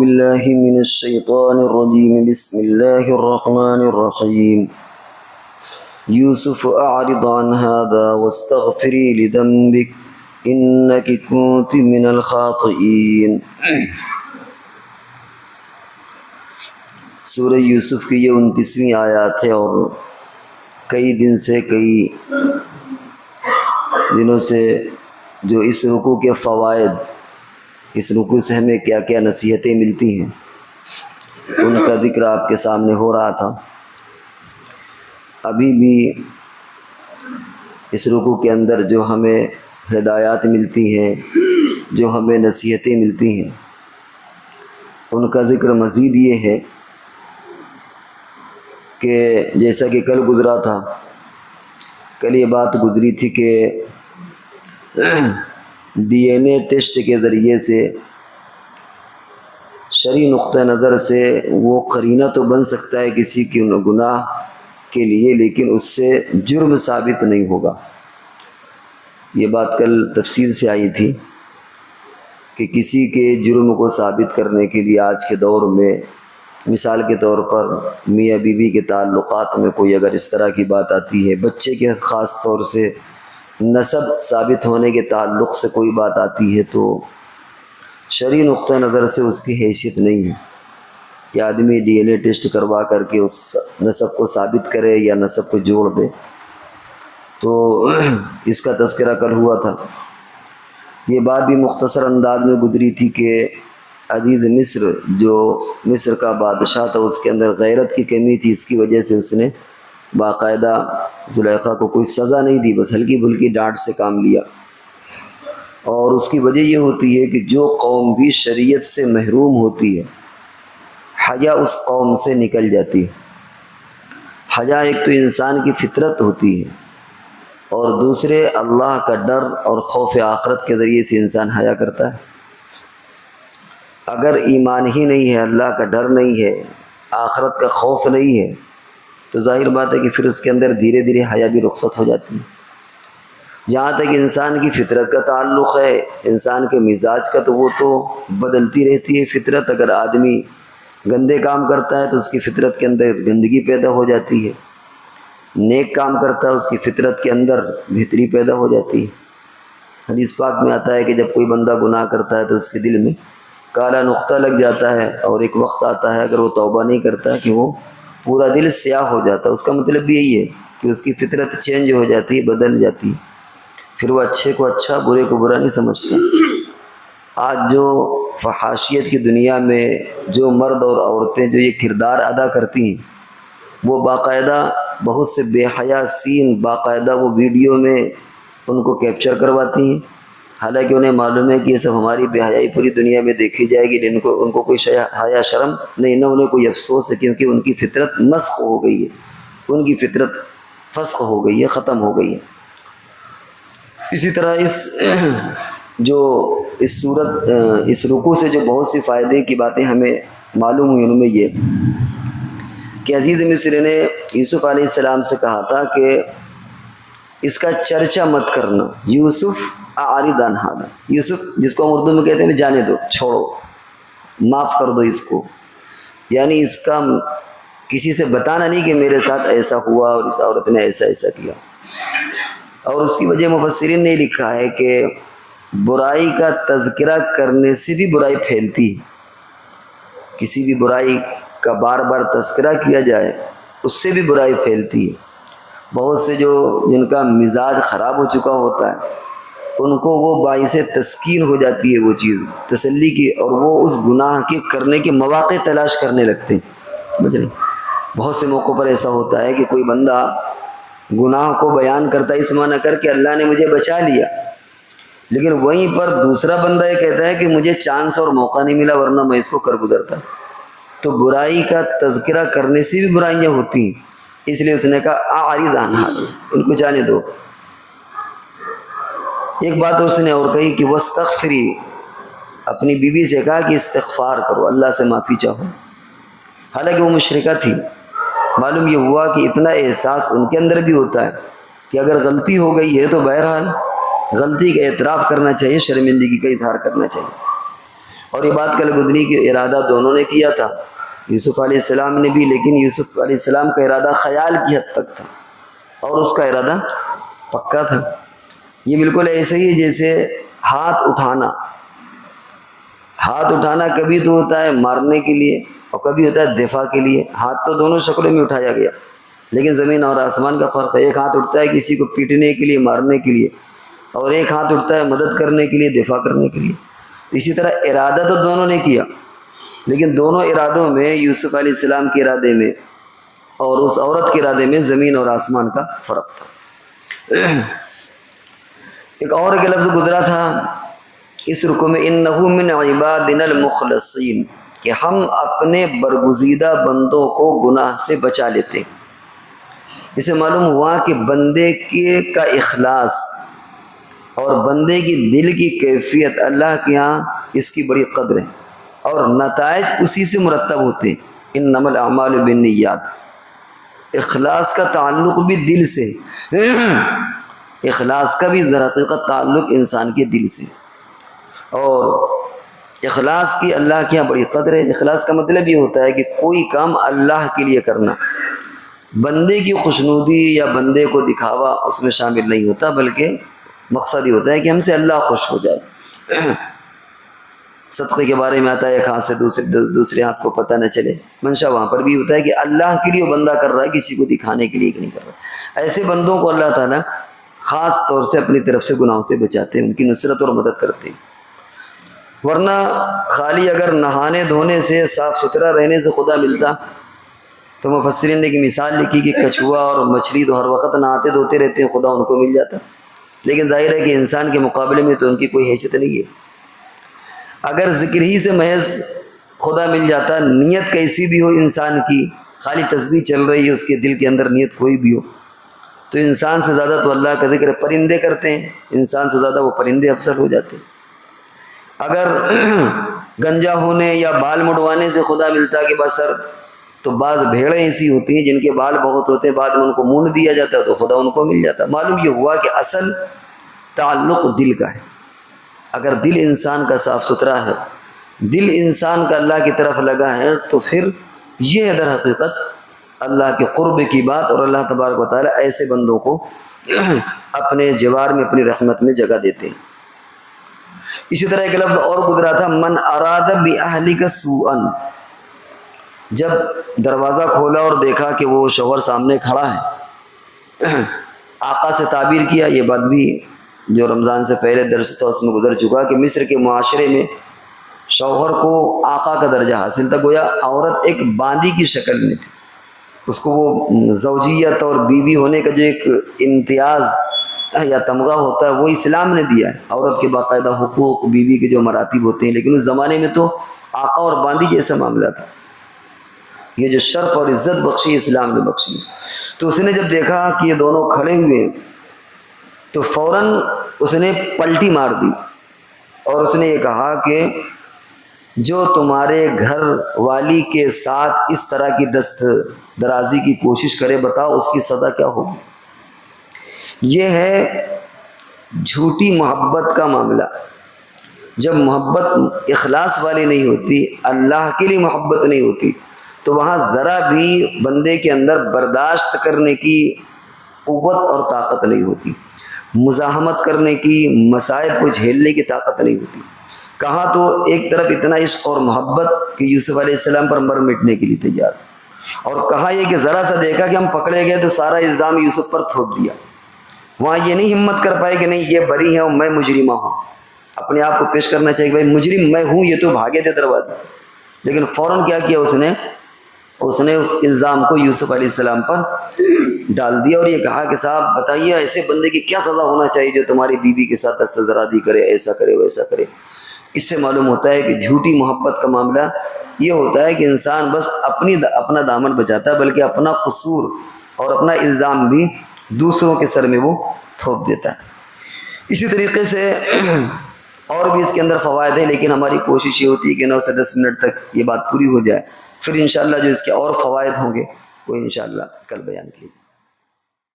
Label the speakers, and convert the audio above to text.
Speaker 1: بالله من الشيطان الرجيم بسم الله الرحمن الرحيم يوسف أعرض عن هذا واستغفري لذنبك إنك كنت من الخاطئين۔ سورہ یوسف کی یہ 29ویں آیات ہے، اور کئی دنوں سے جو اس رکوع کے فوائد، اس رکوع سے ہمیں کیا کیا نصیحتیں ملتی ہیں، ان کا ذکر آپ کے سامنے ہو رہا تھا۔ ابھی بھی اس رکوع کے اندر جو ہمیں ہدایات ملتی ہیں، جو ہمیں نصیحتیں ملتی ہیں، ان کا ذکر مزید یہ ہے کہ جیسا کہ کل گزرا تھا، کل یہ بات گزری تھی کہ ڈی این اے ٹیسٹ کے ذریعے سے شرعی نقطہ نظر سے وہ قرینہ تو بن سکتا ہے کسی کے گناہ کے لیے، لیکن اس سے جرم ثابت نہیں ہوگا۔ یہ بات کل تفصیل سے آئی تھی کہ کسی کے جرم کو ثابت کرنے کے لیے آج کے دور میں، مثال کے طور پر میاں بیوی کے تعلقات میں کوئی اگر اس طرح کی بات آتی ہے، بچے کے خاص طور سے نسب ثابت ہونے کے تعلق سے کوئی بات آتی ہے، تو شرعی نقطہ نظر سے اس کی حیثیت نہیں ہے کہ آدمی ڈی این اے ٹیسٹ کروا کر کے اس نسب کو ثابت کرے یا نسب کو جوڑ دے۔ تو اس کا تذکرہ کل ہوا تھا۔ یہ بات بھی مختصر انداز میں گزری تھی کہ عزیز مصر، جو مصر کا بادشاہ تھا، اس کے اندر غیرت کی کمی تھی، اس کی وجہ سے اس نے باقاعدہ زلیخا کو کوئی سزا نہیں دی، بس ہلکی پھلکی ڈانٹ سے کام لیا۔ اور اس کی وجہ یہ ہوتی ہے کہ جو قوم بھی شریعت سے محروم ہوتی ہے، حیا اس قوم سے نکل جاتی ہے۔ حیا ایک تو انسان کی فطرت ہوتی ہے، اور دوسرے اللہ کا ڈر اور خوف آخرت کے ذریعے سے انسان حیا کرتا ہے۔ اگر ایمان ہی نہیں ہے، اللہ کا ڈر نہیں ہے، آخرت کا خوف نہیں ہے، تو ظاہر بات ہے کہ پھر اس کے اندر دھیرے دھیرے حیا بھی رخصت ہو جاتی ہے۔ جہاں تک انسان کی فطرت کا تعلق ہے، انسان کے مزاج کا، تو وہ تو بدلتی رہتی ہے فطرت۔ اگر آدمی گندے کام کرتا ہے تو اس کی فطرت کے اندر گندگی پیدا ہو جاتی ہے، نیک کام کرتا ہے اس کی فطرت کے اندر بہتری پیدا ہو جاتی ہے۔ حدیث پاک میں آتا ہے کہ جب کوئی بندہ گناہ کرتا ہے تو اس کے دل میں کالا نقطہ لگ جاتا ہے، اور ایک وقت آتا ہے اگر وہ توبہ نہیں کرتا کہ وہ پورا دل سیاہ ہو جاتا ہے۔ اس کا مطلب بھی یہی ہے کہ اس کی فطرت چینج ہو جاتی ہے، بدل جاتی ہے، پھر وہ اچھے کو اچھا، برے کو برا نہیں سمجھتا۔ آج جو فحاشیت کی دنیا میں جو مرد اور عورتیں جو یہ کردار ادا کرتی ہیں، وہ باقاعدہ بہت سے بے حیا سین باقاعدہ وہ ویڈیو میں ان کو کیپچر کرواتی ہیں، حالانکہ انہیں معلوم ہے کہ یہ سب ہماری بے حیائی پوری دنیا میں دیکھی جائے گی، ان کو کوئی حیا شرم نہیں، نہ انہیں کوئی افسوس ہے، کیونکہ ان کی فطرت مسخ ہو گئی ہے، ان کی فطرت فسخ ہو گئی ہے، ختم ہو گئی ہے۔ اسی طرح اس رکوع سے جو بہت سی فائدے کی باتیں ہمیں معلوم ہوئی، ان میں یہ کہ عزیز مصر نے یوسف علیہ السلام سے کہا تھا کہ اس کا چرچا مت کرنا، یوسف اعرض عن ھذا، یوسف جس کو ہم اردو میں کہتے ہیں جانے دو، چھوڑو، معاف کر دو اس کو، یعنی اس کا کسی سے بتانا نہیں کہ میرے ساتھ ایسا ہوا اور اس عورت نے ایسا ایسا کیا۔ اور اس کی وجہ مفسرین نے لکھا ہے کہ برائی کا تذکرہ کرنے سے بھی برائی پھیلتی ہے، کسی بھی برائی کا بار بار تذکرہ کیا جائے اس سے بھی برائی پھیلتی ہے۔ بہت سے جن کا مزاج خراب ہو چکا ہوتا ہے، ان کو وہ باعث تسکین ہو جاتی ہے وہ چیز، تسلی کی، اور وہ اس گناہ کے کرنے کے مواقع تلاش کرنے لگتے ہیں۔ سمجھ لیں، بہت سے موقعوں پر ایسا ہوتا ہے کہ کوئی بندہ گناہ کو بیان کرتا ہے اس معنی کر کے اللہ نے مجھے بچا لیا، لیکن وہیں پر دوسرا بندہ یہ کہتا ہے کہ مجھے چانس اور موقع نہیں ملا ورنہ میں اس کو کر گزرتا۔ تو برائی کا تذکرہ کرنے سے بھی برائیاں ہوتی ہیں، اس لیے اس نے کہا اعرض عن ھذا، ان کو جانے دو۔ ایک بات اس نے اور کہی کہ واستغفری، اپنی بیوی سے کہا کہ استغفار کرو، اللہ سے معافی چاہو، حالانکہ وہ مشرکہ تھی۔ معلوم یہ ہوا کہ اتنا احساس ان کے اندر بھی ہوتا ہے کہ اگر غلطی ہو گئی ہے تو بہرحال غلطی کا اعتراف کرنا چاہیے، شرمندگی کا اظہار کرنا چاہیے۔ اور یہ بات کل گزری کہ ارادہ دونوں نے کیا تھا، یوسف علیہ السلام نے بھی، لیکن یوسف علیہ السلام کا ارادہ خیال کی حد تک تھا اور اس کا ارادہ پکا تھا۔ یہ بالکل ایسے ہی جیسے ہاتھ اٹھانا کبھی تو ہوتا ہے مارنے کے لیے اور کبھی ہوتا ہے دفاع کے لیے۔ ہاتھ تو دونوں شکلوں میں اٹھایا گیا، لیکن زمین اور آسمان کا فرق ہے۔ ایک ہاتھ اٹھتا ہے کسی کو پیٹنے کے لیے، مارنے کے لیے، اور ایک ہاتھ اٹھتا ہے مدد کرنے کے لیے، دفاع کرنے کے لیے۔ تو اسی طرح ارادہ تو دونوں نے کیا، لیکن دونوں ارادوں میں، یوسف علیہ السلام کے ارادے میں اور اس عورت کے ارادے میں زمین اور آسمان کا فرق تھا۔ ایک اور ایک لفظ گزرا تھا اس رکوع میں، انہ من عبادنا المخلصین، کہ ہم اپنے برگزیدہ بندوں کو گناہ سے بچا لیتے۔ اسے معلوم ہوا کہ بندے کا اخلاص اور بندے کی دل کی کیفیت اللہ کے ہاں اس کی بڑی قدر ہے، اور نتائج اسی سے مرتب ہوتے ہیں۔ انما الاعمال بالنیات، اخلاص کا تعلق بھی دل سے، اخلاص کا بھی در حقیقت تعلق انسان کے دل سے، اور اخلاص کی اللہ کے یہاں بڑی قدر ہے۔ اخلاص کا مطلب یہ ہوتا ہے کہ کوئی کام اللہ کے لیے کرنا، بندے کی خوشنودی یا بندے کو دکھاوا اس میں شامل نہیں ہوتا، بلکہ مقصد یہ ہوتا ہے کہ ہم سے اللہ خوش ہو جائے۔ صدقے کے بارے میں آتا ہے ایک ہاتھ سے دوسرے ہاتھ کو پتہ نہ چلے، منشا وہاں پر بھی ہوتا ہے کہ اللہ کے لیے وہ بندہ کر رہا ہے، کسی کو دکھانے کے لیے نہیں کر رہا۔ ایسے بندوں کو اللہ تعالیٰ خاص طور سے اپنی طرف سے گناہوں سے بچاتے ہیں، ان کی نصرت اور مدد کرتے ہیں۔ ورنہ خالی اگر نہانے دھونے سے، صاف ستھرا رہنے سے خدا ملتا تو مفسرین نے ایک مثال لکھی کہ کچھوا اور مچھلی تو ہر وقت نہاتے دھوتے رہتے ہیں، خدا ان کو مل جاتا۔ لیکن ظاہر ہے کہ انسان کے مقابلے میں تو ان کی کوئی حیثیت نہیں ہے۔ اگر ذکر ہی سے محض خدا مل جاتا، نیت کیسی بھی ہو انسان کی، خالی تسبیح چل رہی ہے اس کے دل کے اندر، نیت کوئی بھی ہو، تو انسان سے زیادہ تو اللہ کا ذکر پرندے کرتے ہیں، انسان سے زیادہ وہ پرندے افضل ہو جاتے ہیں۔ اگر گنجا ہونے یا بال مڈوانے سے خدا ملتا کہ بس سر، تو بعض بھیڑیں ایسی ہوتی ہیں جن کے بال بہت ہوتے ہیں، بعد میں ان کو مونڈ دیا جاتا ہے تو خدا ان کو مل جاتا۔ معلوم یہ ہوا کہ اصل تعلق دل کا ہے۔ اگر دل انسان کا صاف ستھرا ہے، دل انسان کا اللہ کی طرف لگا ہے، تو پھر یہ ہے در حقیقت اللہ کے قرب کی بات، اور اللہ تبارک و تعالیٰ ایسے بندوں کو اپنے جوار میں، اپنی رحمت میں جگہ دیتے ہیں۔ اسی طرح ایک لفظ اور گزرا تھا، من اراد باہلک سوءا، جب دروازہ کھولا اور دیکھا کہ وہ شوہر سامنے کھڑا ہے، آقا سے تعبیر کیا۔ یہ بات بھی جو رمضان سے پہلے درس تھا اس میں گزر چکا کہ مصر کے معاشرے میں شوہر کو آقا کا درجہ حاصل تھا، گویا عورت ایک باندی کی شکل میں تھی، اس کو وہ زوجیت اور بیوی ہونے کا جو ایک امتیاز یا تمغہ ہوتا ہے وہ اسلام نے دیا ہے، عورت کے باقاعدہ حقوق، بیوی کے جو مراتب ہوتے ہیں، لیکن اس زمانے میں تو آقا اور باندی جیسا معاملہ تھا۔ یہ جو شرف اور عزت بخشی اسلام نے بخشی، تو اس نے جب دیکھا کہ یہ دونوں کھڑے ہوئے تو فوراً اس نے پلٹی مار دی، اور اس نے یہ کہا کہ جو تمہارے گھر والی کے ساتھ اس طرح کی دست درازی کی کوشش کرے، بتاؤ اس کی سزا کیا ہوگی۔ یہ ہے جھوٹی محبت کا معاملہ۔ جب محبت اخلاص والی نہیں ہوتی، اللہ کے لیے محبت نہیں ہوتی، تو وہاں ذرا بھی بندے کے اندر برداشت کرنے کی قوت اور طاقت نہیں ہوتی، مزاحمت کرنے کی، مصائب کو جھیلنے کی طاقت نہیں ہوتی۔ کہاں تو ایک طرف اتنا عشق اور محبت کہ یوسف علیہ السلام پر مر مٹنے کے لیے تیار، اور کہاں یہ کہ ذرا سا دیکھا کہ ہم پکڑے گئے تو سارا الزام یوسف پر تھوپ دیا۔ وہاں یہ نہیں ہمت کر پائے کہ نہیں یہ بری ہے اور میں مجرمہ ہوں، اپنے آپ کو پیش کرنا چاہیے کہ بھائی مجرم میں ہوں، یہ تو بھاگے تھے دروازے، لیکن فوراً کیا کیا اس نے اس الزام کو یوسف علیہ السلام پر ڈال دیا، اور یہ کہا کہ صاحب بتائیے ایسے بندے کی کیا سزا ہونا چاہیے جو تمہاری بیوی کے ساتھ دست درازی کرے، ایسا کرے ویسا کرے۔ اس سے معلوم ہوتا ہے کہ جھوٹی محبت کا معاملہ یہ ہوتا ہے کہ انسان بس اپنا دامن بچاتا ہے، بلکہ اپنا قصور اور اپنا الزام بھی دوسروں کے سر میں وہ تھوپ دیتا ہے۔ اسی طریقے سے اور بھی اس کے اندر فوائد ہیں، لیکن ہماری کوشش یہ ہوتی ہے کہ 9 سے 10 منٹ تک یہ بات پوری ہو جائے، پھر انشاءاللہ جو اس کے اور فوائد ہوں گے وہ انشاءاللہ کل بیان کیے۔